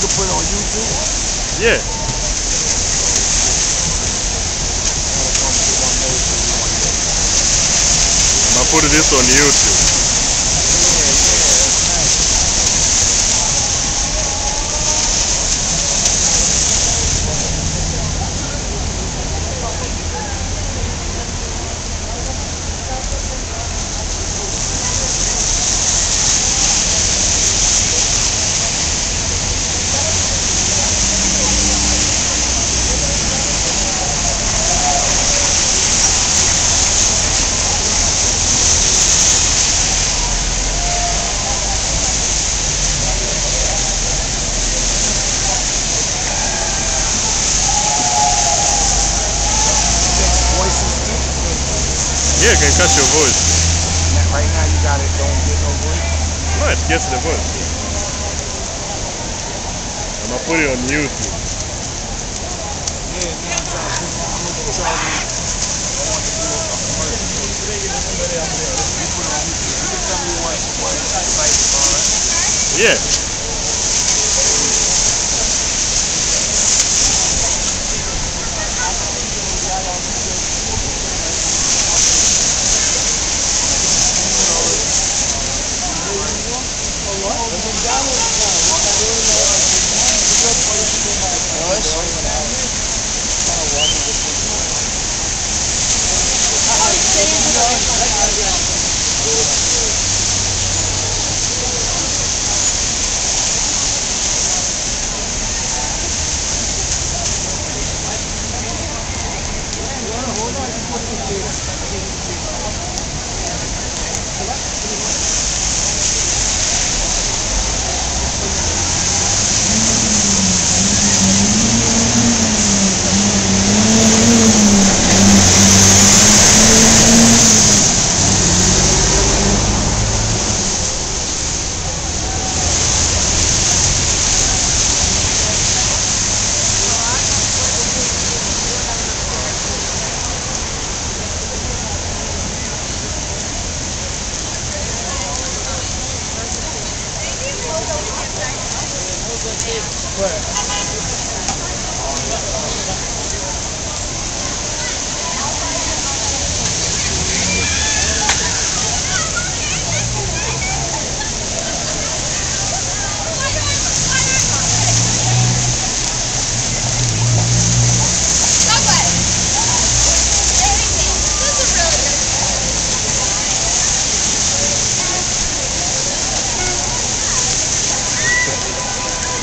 can put it on YouTube? Yeah. I'm gonna put this on YouTube. Yeah, can catch your voice. Right now you got it, don't get no voice? No, it gets the voice. I'm gonna put it on YouTube. Yeah, man, I'm gonna try to I want to do a commercial. You put it on YouTube. You can tell me what site it's on, right? Yeah.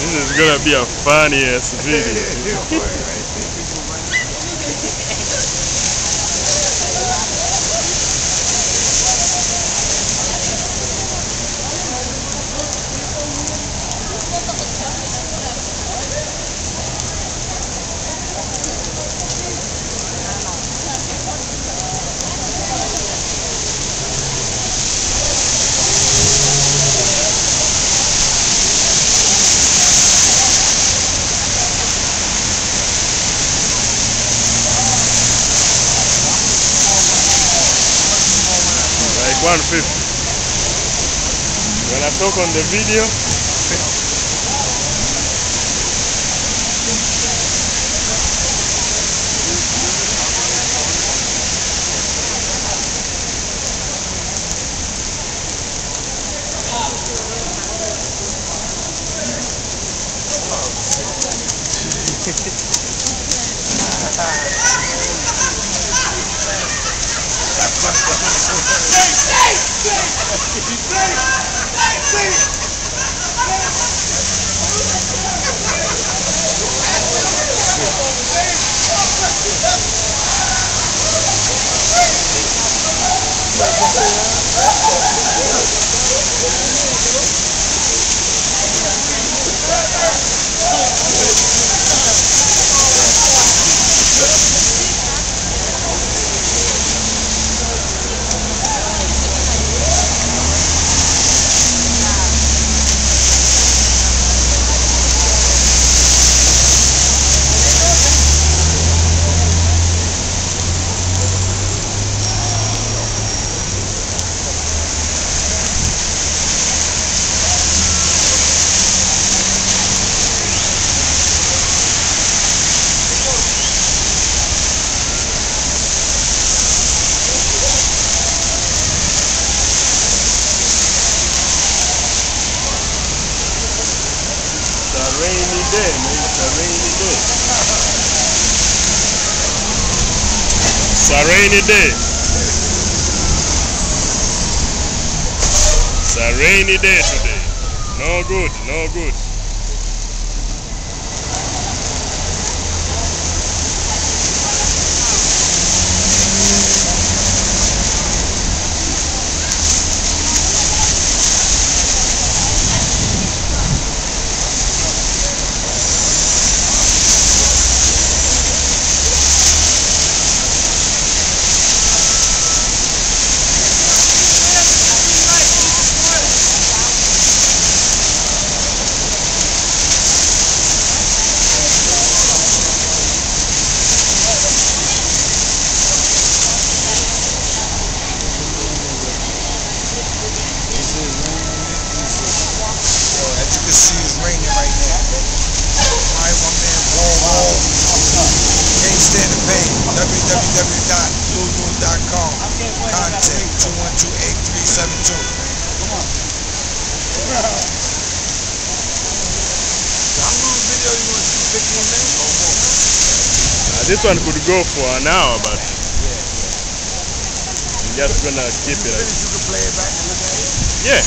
This is gonna be a funny ass video. Like 150. When I talk on the video, rainy day, man. It's a rainy day. It's a rainy day. It's a rainy day today. No good, no good. As you can see, it's raining right now. Alright, my man, Wall. Can't stand the pain. www.lulu.com. Contact 212-8372. Come on. How long video you want to do? 15 minutes or more? This one could go for an hour, but I'm just gonna keep it. You can play it back and look at it? Yeah.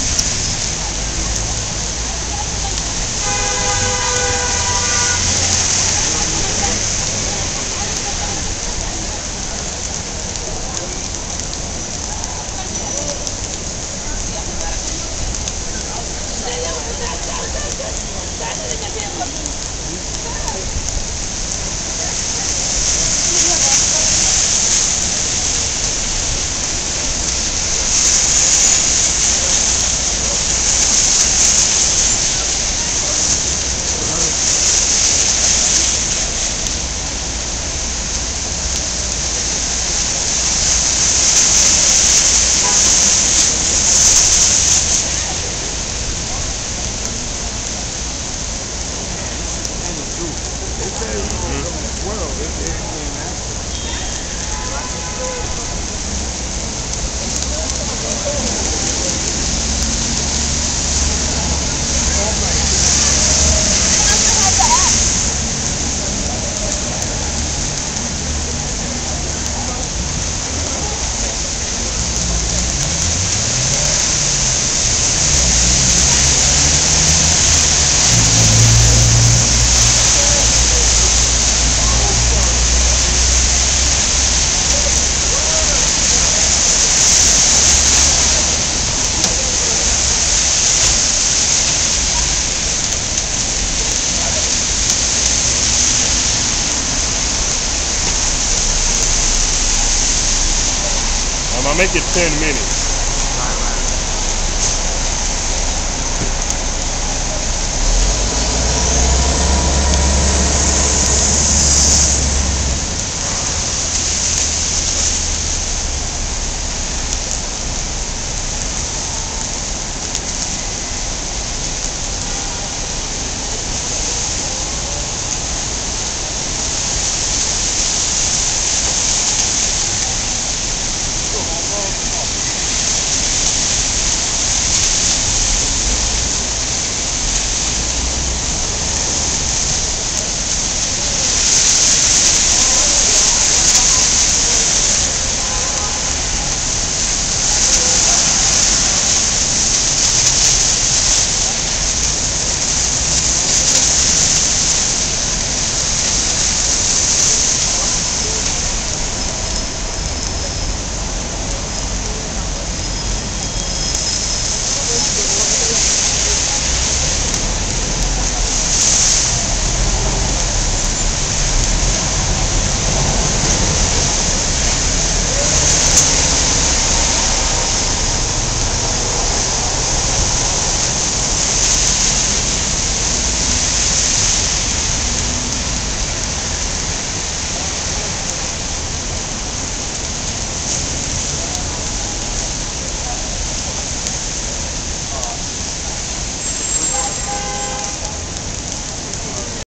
I'm gonna make it 10 minutes.